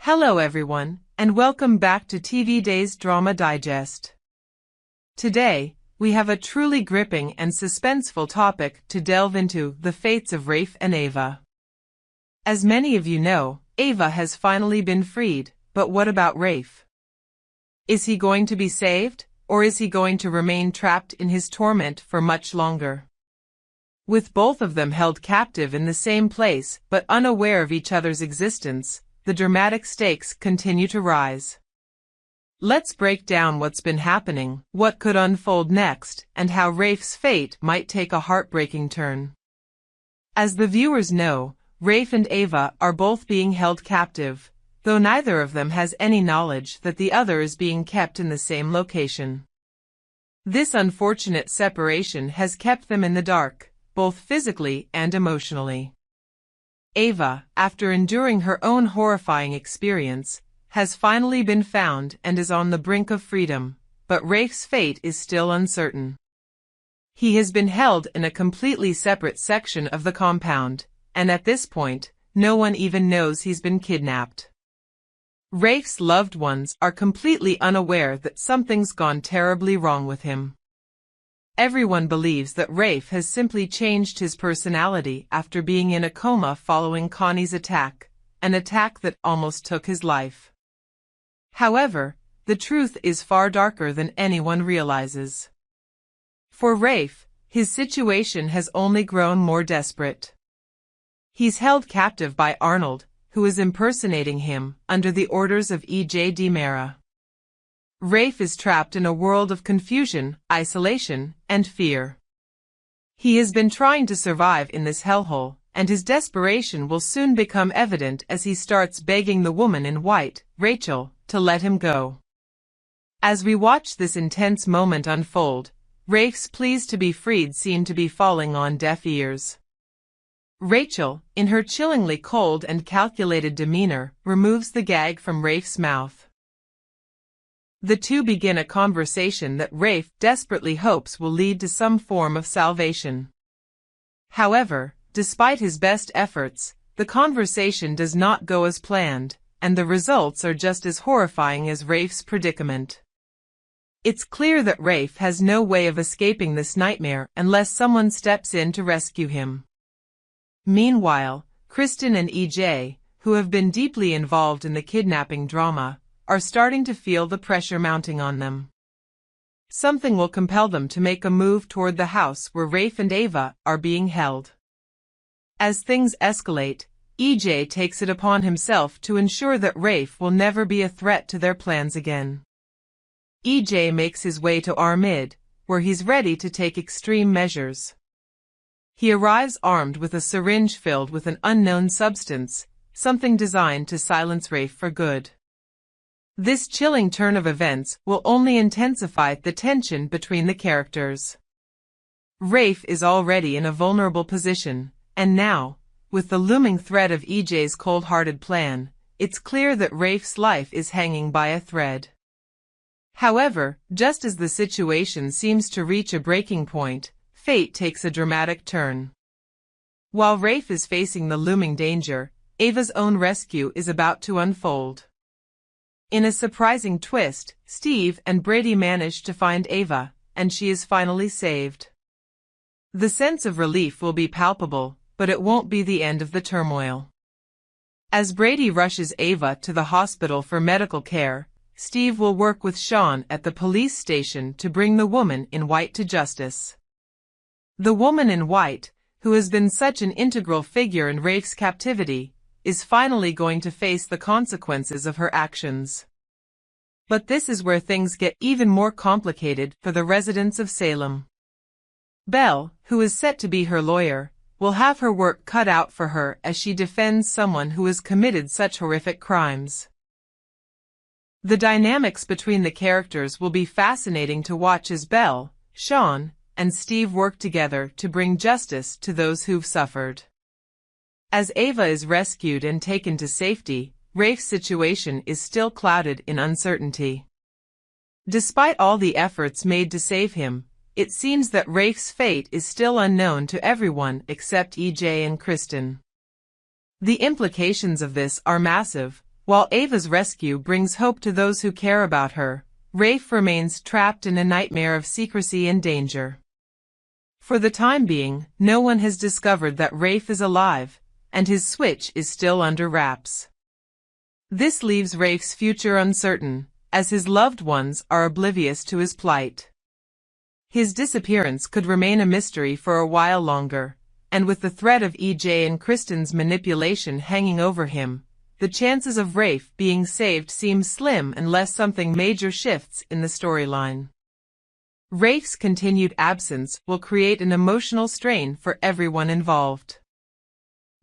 Hello everyone, and welcome back to TV Days Drama Digest. Today, we have a truly gripping and suspenseful topic to delve into: the fates of Rafe and Ava. As many of you know, Ava has finally been freed, but what about Rafe? Is he going to be saved, or is he going to remain trapped in his torment for much longer? With both of them held captive in the same place but unaware of each other's existence, the dramatic stakes continue to rise. Let's break down what's been happening, what could unfold next, and how Rafe's fate might take a heartbreaking turn. As the viewers know, Rafe and Ava are both being held captive, though neither of them has any knowledge that the other is being kept in the same location. This unfortunate separation has kept them in the dark, both physically and emotionally. Ava, after enduring her own horrifying experience, has finally been found and is on the brink of freedom, but Rafe's fate is still uncertain. He has been held in a completely separate section of the compound, and at this point, no one even knows he's been kidnapped. Rafe's loved ones are completely unaware that something's gone terribly wrong with him. Everyone believes that Rafe has simply changed his personality after being in a coma following Connie's attack, an attack that almost took his life. However, the truth is far darker than anyone realizes. For Rafe, his situation has only grown more desperate. He's held captive by Arnold, who is impersonating him, under the orders of E.J. DiMera. Rafe is trapped in a world of confusion, isolation, and fear. He has been trying to survive in this hellhole, and his desperation will soon become evident as he starts begging the woman in white, Rachel, to let him go. As we watch this intense moment unfold, Rafe's pleas to be freed seem to be falling on deaf ears. Rachel, in her chillingly cold and calculated demeanor, removes the gag from Rafe's mouth. The two begin a conversation that Rafe desperately hopes will lead to some form of salvation. However, despite his best efforts, the conversation does not go as planned, and the results are just as horrifying as Rafe's predicament. It's clear that Rafe has no way of escaping this nightmare unless someone steps in to rescue him. Meanwhile, Kristen and EJ, who have been deeply involved in the kidnapping drama, are starting to feel the pressure mounting on them. Something will compel them to make a move toward the house where Rafe and Ava are being held. As things escalate, EJ takes it upon himself to ensure that Rafe will never be a threat to their plans again. EJ makes his way to Arnold, where he's ready to take extreme measures. He arrives armed with a syringe filled with an unknown substance, something designed to silence Rafe for good. This chilling turn of events will only intensify the tension between the characters. Rafe is already in a vulnerable position, and now, with the looming threat of EJ's cold-hearted plan, it's clear that Rafe's life is hanging by a thread. However, just as the situation seems to reach a breaking point, fate takes a dramatic turn. While Rafe is facing the looming danger, Ava's own rescue is about to unfold. In a surprising twist, Steve and Brady manage to find Ava, and she is finally saved. The sense of relief will be palpable, but it won't be the end of the turmoil. As Brady rushes Ava to the hospital for medical care, Steve will work with Sean at the police station to bring the woman in white to justice. The woman in white, who has been such an integral figure in Rafe's captivity, is finally going to face the consequences of her actions. But this is where things get even more complicated for the residents of Salem. Belle, who is set to be her lawyer, will have her work cut out for her as she defends someone who has committed such horrific crimes. The dynamics between the characters will be fascinating to watch as Belle, Sean, and Steve work together to bring justice to those who've suffered. As Ava is rescued and taken to safety, Rafe's situation is still clouded in uncertainty. Despite all the efforts made to save him, it seems that Rafe's fate is still unknown to everyone except EJ and Kristen. The implications of this are massive. While Ava's rescue brings hope to those who care about her, Rafe remains trapped in a nightmare of secrecy and danger. For the time being, no one has discovered that Rafe is alive, and his switch is still under wraps. This leaves Rafe's future uncertain, as his loved ones are oblivious to his plight. His disappearance could remain a mystery for a while longer, and with the threat of EJ and Kristen's manipulation hanging over him, the chances of Rafe being saved seem slim unless something major shifts in the storyline. Rafe's continued absence will create an emotional strain for everyone involved.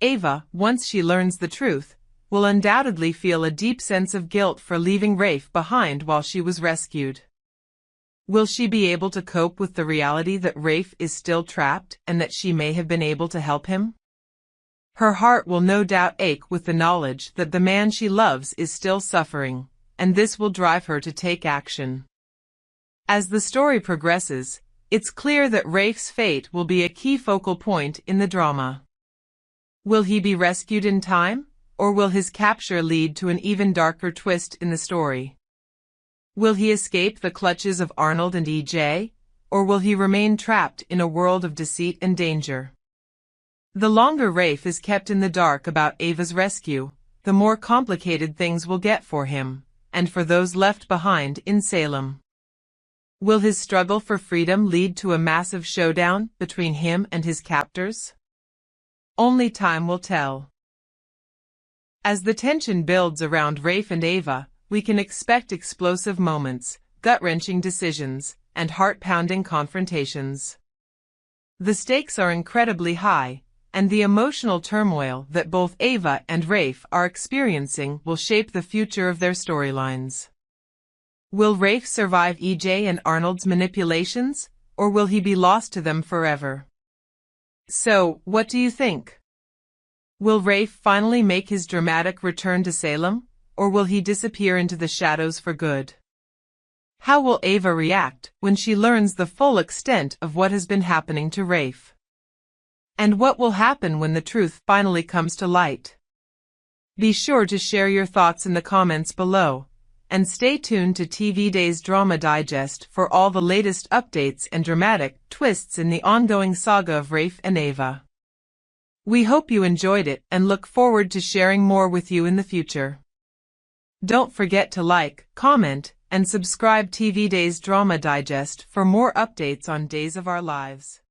Ava, once she learns the truth, will undoubtedly feel a deep sense of guilt for leaving Rafe behind while she was rescued. Will she be able to cope with the reality that Rafe is still trapped and that she may have been able to help him? Her heart will no doubt ache with the knowledge that the man she loves is still suffering, and this will drive her to take action. As the story progresses, it's clear that Rafe's fate will be a key focal point in the drama. Will he be rescued in time, or will his capture lead to an even darker twist in the story? Will he escape the clutches of Arnold and EJ, or will he remain trapped in a world of deceit and danger? The longer Rafe is kept in the dark about Ava's rescue, the more complicated things will get for him, and for those left behind in Salem. Will his struggle for freedom lead to a massive showdown between him and his captors? Only time will tell. As the tension builds around Rafe and Ava, we can expect explosive moments, gut-wrenching decisions, and heart-pounding confrontations. The stakes are incredibly high, and the emotional turmoil that both Ava and Rafe are experiencing will shape the future of their storylines. Will Rafe survive EJ and Arnold's manipulations, or will he be lost to them forever? So, what do you think? Will Rafe finally make his dramatic return to Salem, or will he disappear into the shadows for good? How will Ava react when she learns the full extent of what has been happening to Rafe? And what will happen when the truth finally comes to light? Be sure to share your thoughts in the comments below, and stay tuned to TV Days Drama Digest for all the latest updates and dramatic twists in the ongoing saga of Rafe and Ava. We hope you enjoyed it and look forward to sharing more with you in the future. Don't forget to like, comment, and subscribe TV Days Drama Digest for more updates on Days of Our Lives.